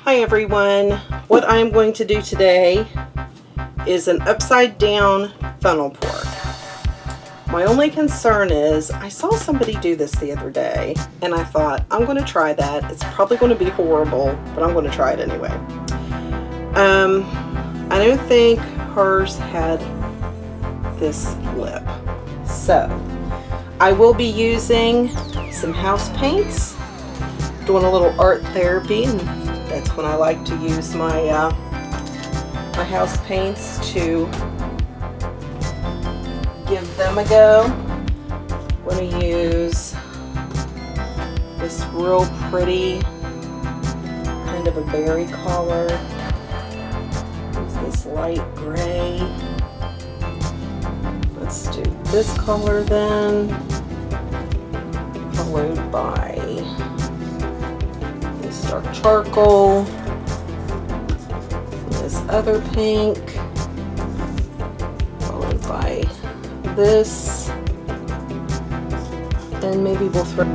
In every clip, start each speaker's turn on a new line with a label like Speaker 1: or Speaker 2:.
Speaker 1: Hi everyone. What I'm going to do today is an upside down funnel pour. My only concern is I saw somebody do this the other day and I thought I'm going to try that. It's probably going to be horrible, but I'm going to try it anyway. I don't think hers had this lip. So I will be using some house paints, doing a little art therapy, and that's when I like to use my my house paints to give them a go. I'm going to use this real pretty kind of a berry color. Use this light gray. Let's do this color then, followed by this dark charcoal, this other pink, followed by this, and maybe we'll throw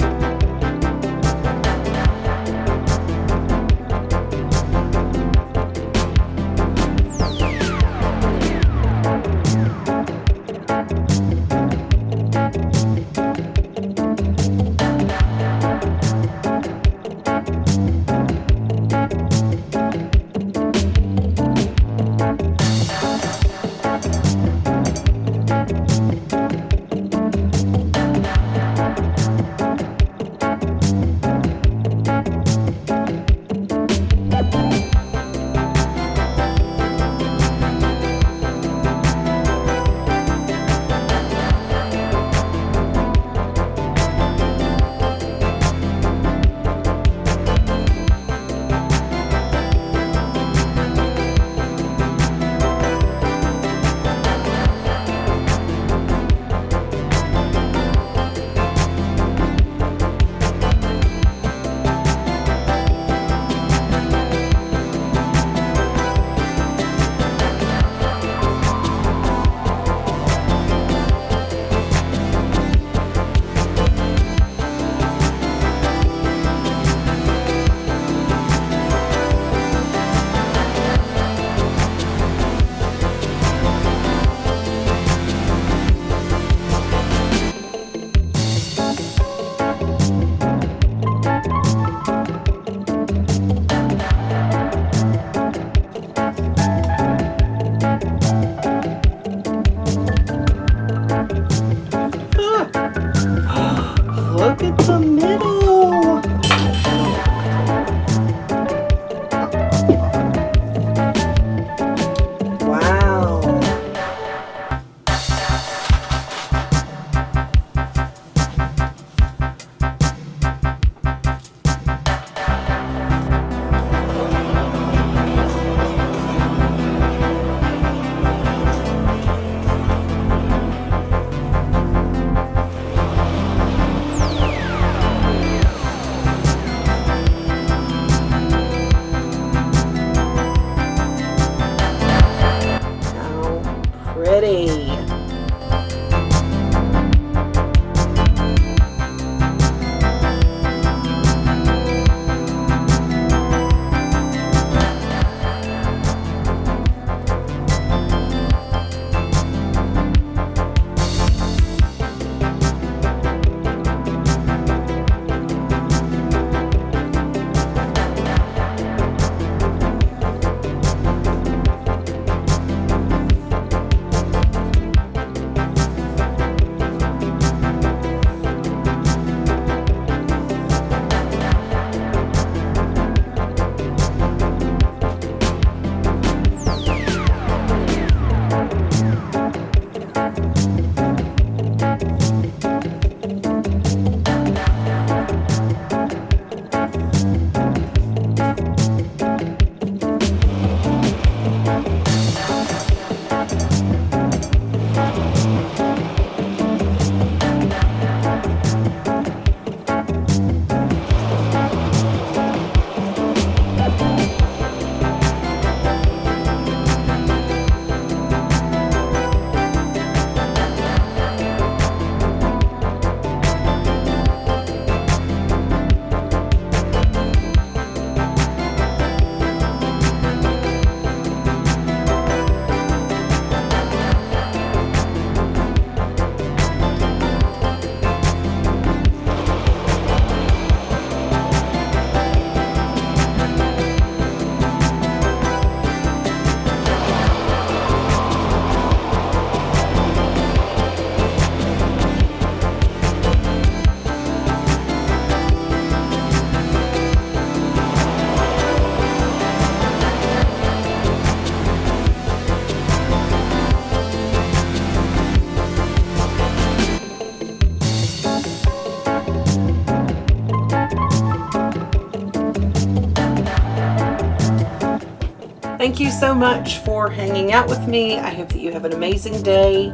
Speaker 1: Thank you so much for hanging out with me. I hope that you have an amazing day.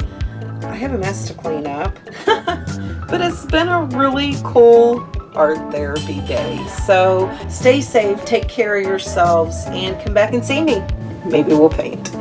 Speaker 1: I have a mess to clean up, but it's been a really cool art therapy day. So stay safe, take care of yourselves, and come back and see me. Maybe we'll paint.